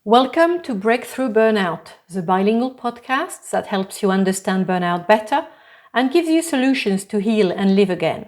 Welcome to Breakthrough Burnout, the bilingual podcast that helps you understand burnout better and gives you solutions to heal and live again.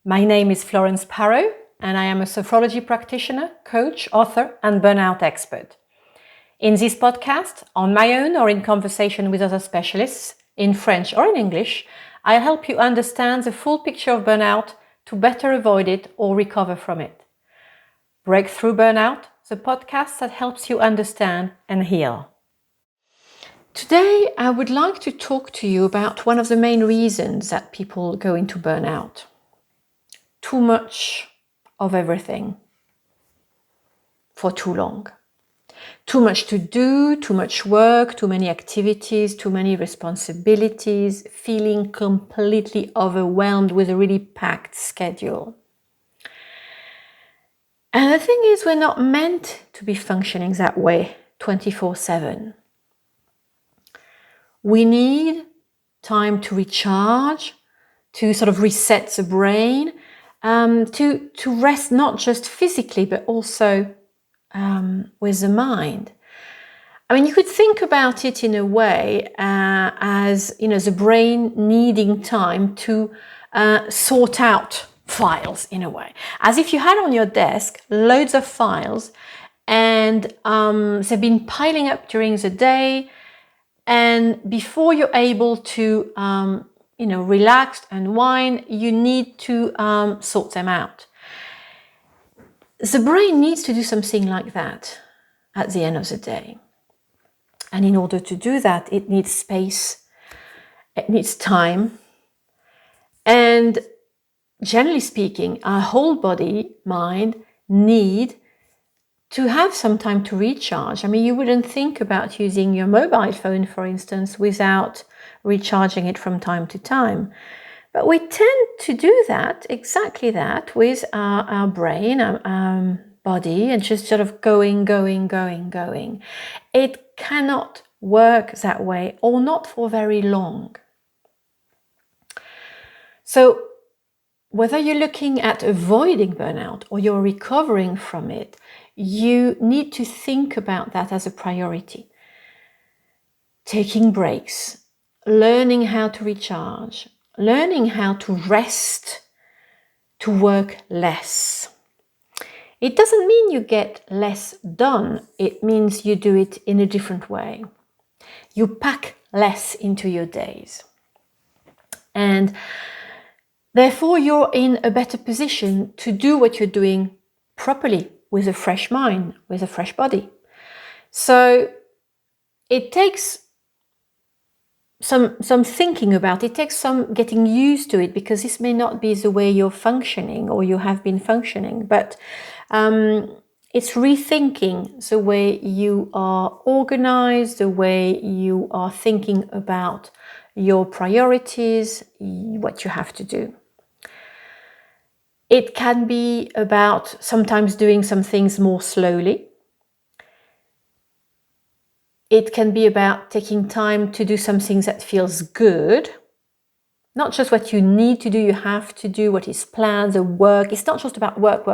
My name is Florence Parrow, and I am a sophrology practitioner, coach, author, and burnout expert. In this podcast, on my own or in conversation with other specialists, in French or in English, I'll help you understand the full picture of burnout to better avoid it or recover from it. Breakthrough Burnout, the podcast that helps you understand and heal. Today, I would like to talk to you about one of the main reasons that people go into burnout. Too much of everything for too long. Too much to do, too much work, too many activities, too many responsibilities, feeling completely overwhelmed with a really packed schedule. And the thing is, we're not meant to be functioning that way 24/7. We need time to recharge, to sort of reset the brain, to rest not just physically, but also with the mind. I mean, you could think about it in a way as, the brain needing time to sort out files in a way, as if you had on your desk loads of files and they've been piling up during the day, and before you're able to relax and unwind, you need to sort them out. The brain needs to do something like that at the end of the day, and in order to do that, it needs space, it needs time, and generally speaking, our whole body, mind, need to have some time to recharge. I mean, you wouldn't think about using your mobile phone, for instance, without recharging it from time to time. But we tend to do that, exactly that, with our brain, our body, and just sort of going. It cannot work that way, or not for very long. So, whether you're looking at avoiding burnout or you're recovering from it, you need to think about that as a priority. Taking breaks, learning how to recharge, learning how to rest, to work less. It doesn't mean you get less done. It means you do it in a different way. You pack less into your days. And therefore, you're in a better position to do what you're doing properly, with a fresh mind, with a fresh body. So it takes some thinking about it. It takes some getting used to it, because this may not be the way you're functioning or you have been functioning, but it's rethinking the way you are organized, the way you are thinking about your priorities, what you have to do. It can be about sometimes doing some things more slowly. It can be about taking time to do something that feels good. Not just what you need to do, you have to do, what is planned, the work. It's not just about work.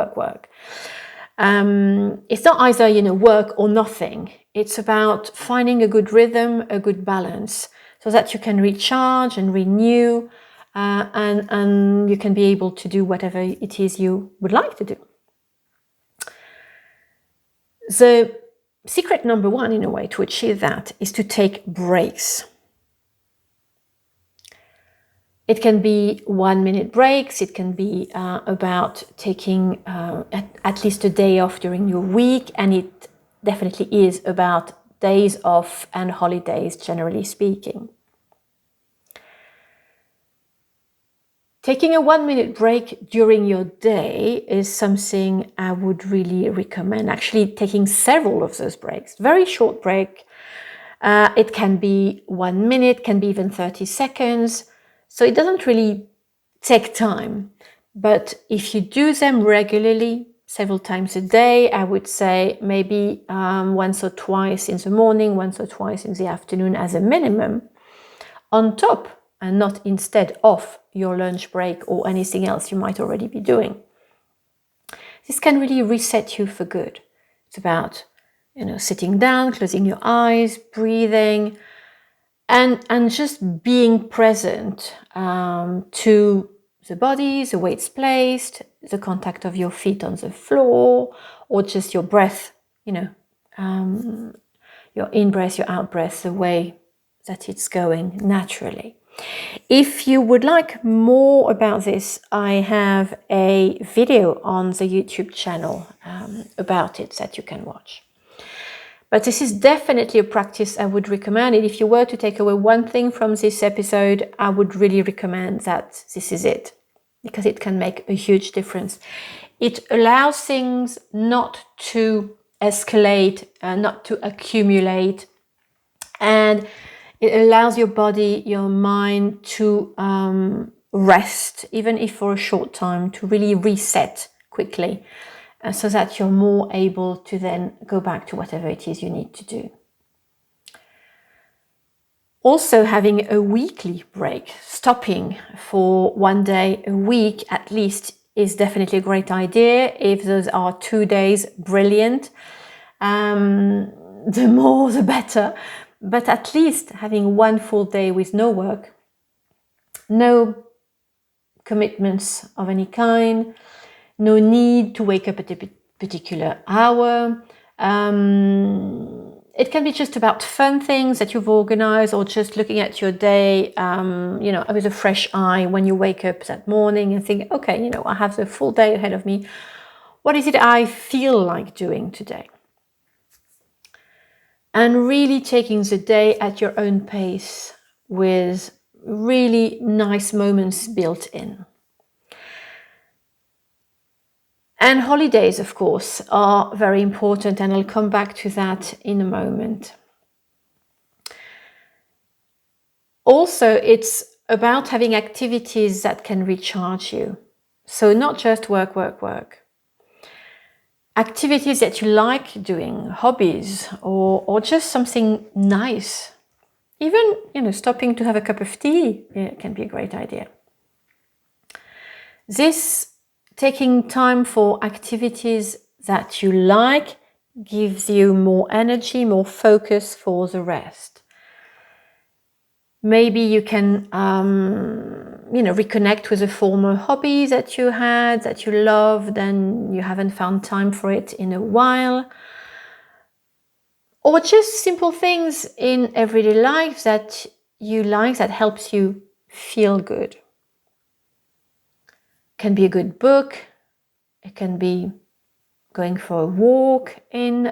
It's not either, work or nothing. It's about finding a good rhythm, a good balance, so that you can recharge and renew, and you can be able to do whatever it is you would like to do. The secret number one, in a way, to achieve that is to take breaks. It can be 1-minute breaks. It can be about taking at least a day off during your week, and it definitely is about days off and holidays, generally speaking. Taking a 1-minute break during your day is something I would really recommend. Actually, taking several of those breaks, very short break. It can be 1 minute, can be even 30 seconds. So it doesn't really take time. But if you do them regularly, several times a day, I would say maybe once or twice in the morning, once or twice in the afternoon as a minimum, on top, and not instead of your lunch break or anything else you might already be doing. This can really reset you for good. It's about sitting down, closing your eyes, breathing, and just being present to the body, the way it's placed, the contact of your feet on the floor, or just your breath, your in-breath, your out-breath, the way that it's going naturally. If you would like more about this, I have a video on the YouTube channel about it that you can watch. But this is definitely a practice I would recommend. And if you were to take away one thing from this episode, I would really recommend that this is it, because it can make a huge difference. It allows things not to escalate, not to accumulate, and it allows your body, your mind to rest, even if for a short time, to really reset quickly, so that you're more able to then go back to whatever it is you need to do. Also, having a weekly break, stopping for one day a week at least, is definitely a great idea. If those are 2 days, brilliant. The more, the better. But at least having one full day with no work, no commitments of any kind, no need to wake up at a particular hour. It can be just about fun things that you've organized, or just looking at your day, with a fresh eye when you wake up that morning and think, okay, I have the full day ahead of me. What is it I feel like doing today? And really taking the day at your own pace with really nice moments built in. And holidays, of course, are very important, and I'll come back to that in a moment. Also, it's about having activities that can recharge you. So not just work, work, work. Activities that you like doing, hobbies, or just something nice. Even, stopping to have a cup of tea can be a great idea. This taking time for activities that you like gives you more energy, more focus for the rest. Maybe you can, reconnect with a former hobby that you had, that you loved, and you haven't found time for it in a while. Or just simple things in everyday life that you like, that helps you feel good. It can be a good book. It can be going for a walk in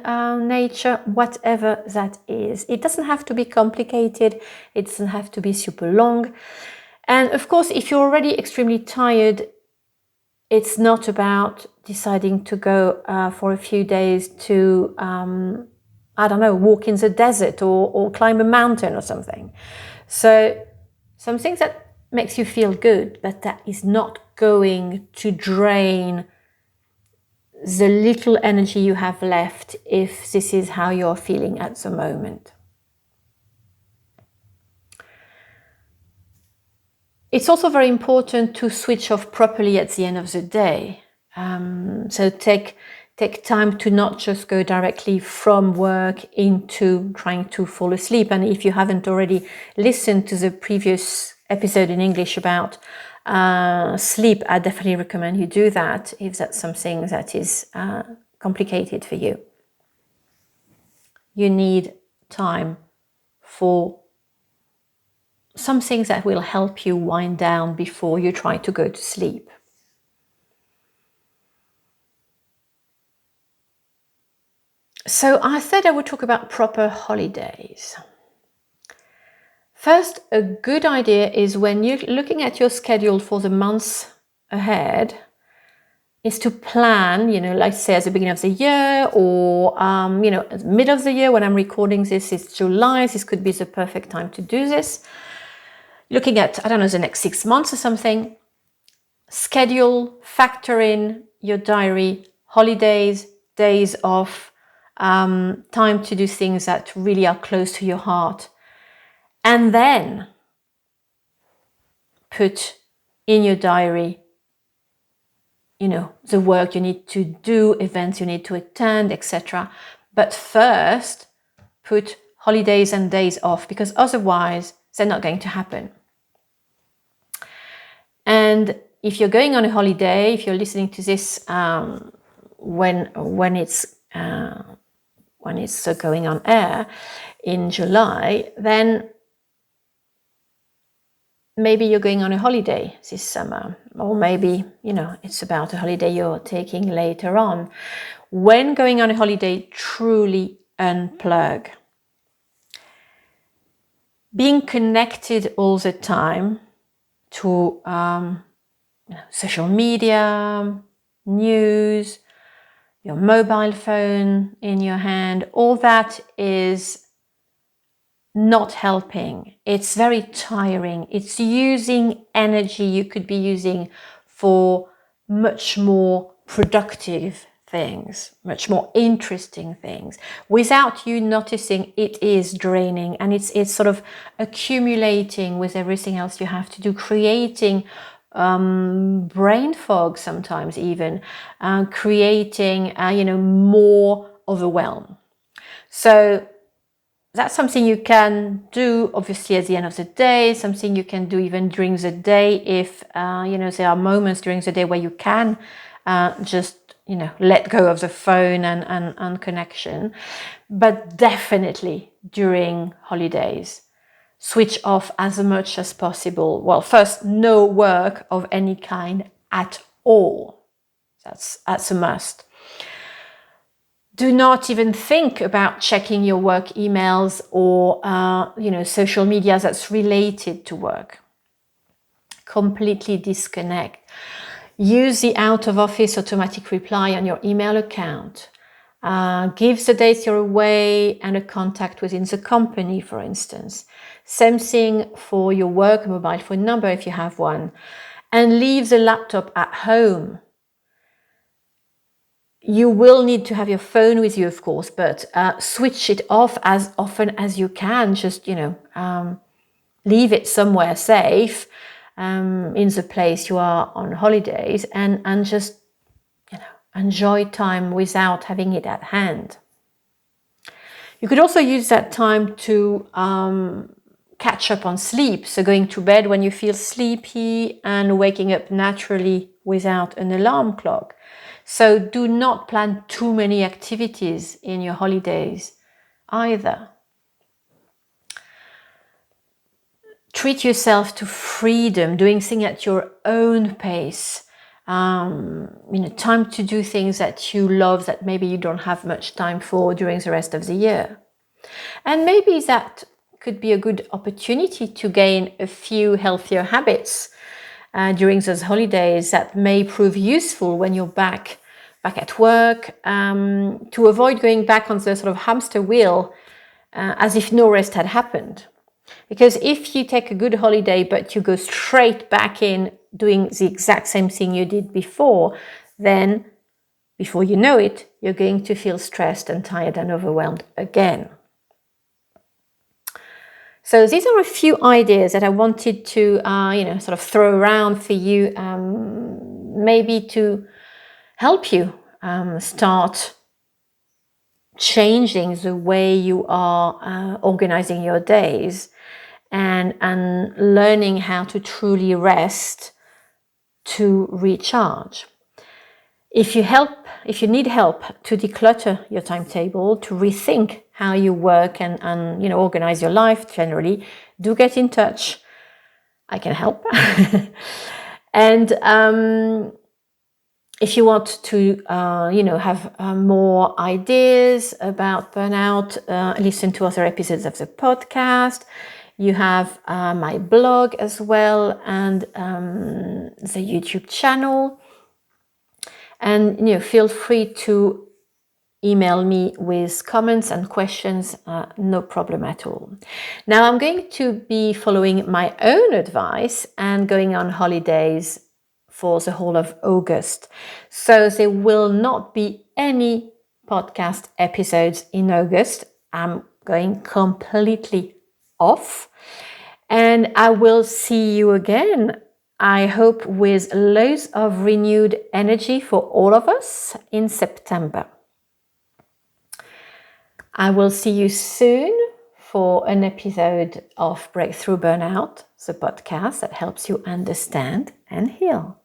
nature, whatever that is. It doesn't have to be complicated. It doesn't have to be super long. And of course, if you're already extremely tired, it's not about deciding to go for a few days to, walk in the desert or climb a mountain or something. So something that makes you feel good, but that is not going to drain the little energy you have left, if this is how you're feeling at the moment. It's also very important to switch off properly at the end of the day. So take time to not just go directly from work into trying to fall asleep. And if you haven't already listened to the previous episode in English about sleep, I definitely recommend you do that if that's something that is complicated for you. You need time for some things that will help you wind down before you try to go to sleep. So I said I would talk about proper holidays. First, a good idea is, when you're looking at your schedule for the months ahead, is to plan, like say at the beginning of the year, or, at the middle of the year. When I'm recording this, it's July. This could be the perfect time to do this. Looking at, the next 6 months or something. Schedule, factor in your diary, holidays, days off, time to do things that really are close to your heart. And then put in your diary, the work you need to do, events you need to attend, etc. But first, put holidays and days off, because otherwise they're not going to happen. And if you're going on a holiday, if you're listening to this when it's going on air in July, then maybe you're going on a holiday this summer, or maybe, it's about a holiday you're taking later on. When going on a holiday, truly unplug. Being connected all the time to social media, news, your mobile phone in your hand, all that is not helping. It's very tiring. It's using energy you could be using for much more productive things, much more interesting things. Without you noticing, it is draining, and it's sort of accumulating with everything else you have to do, creating brain fog sometimes, even creating more overwhelm. So that's something you can do, obviously, at the end of the day, something you can do even during the day if, there are moments during the day where you can just, let go of the phone and connection. But definitely during holidays, switch off as much as possible. Well, first, no work of any kind at all. That's a must. Do not even think about checking your work emails or, social media that's related to work. Completely disconnect. Use the out of office automatic reply on your email account. Give the dates you're away and a contact within the company, for instance. Same thing for your work mobile phone number if you have one. And leave the laptop at home. You will need to have your phone with you, of course, but switch it off as often as you can. Just, leave it somewhere safe in the place you are on holidays, and just, enjoy time without having it at hand. You could also use that time to catch up on sleep. So going to bed when you feel sleepy and waking up naturally without an alarm clock. So do not plan too many activities in your holidays either. Treat yourself to freedom, doing things at your own pace. Time to do things that you love that maybe you don't have much time for during the rest of the year. And maybe that could be a good opportunity to gain a few healthier habits during those holidays that may prove useful when you're back at work, to avoid going back on the sort of hamster wheel as if no rest had happened. Because if you take a good holiday but you go straight back in doing the exact same thing you did before, then before you know it, you're going to feel stressed and tired and overwhelmed again. So these are a few ideas that I wanted to, sort of throw around for you, maybe to help you start changing the way you are organizing your days, and learning how to truly rest to recharge. If you need help to declutter your timetable, to rethink how you work and organize your life generally, do get in touch. I can help. And if you want to, have more ideas about burnout, listen to other episodes of the podcast. You have my blog as well, and the YouTube channel. And feel free to email me with comments and questions, no problem at all. Now I'm going to be following my own advice and going on holidays for the whole of August. So there will not be any podcast episodes in August. I'm going completely off, and I will see you again, I hope, with loads of renewed energy for all of us in September. I will see you soon for an episode of Breakthrough Burnout, the podcast that helps you understand and heal.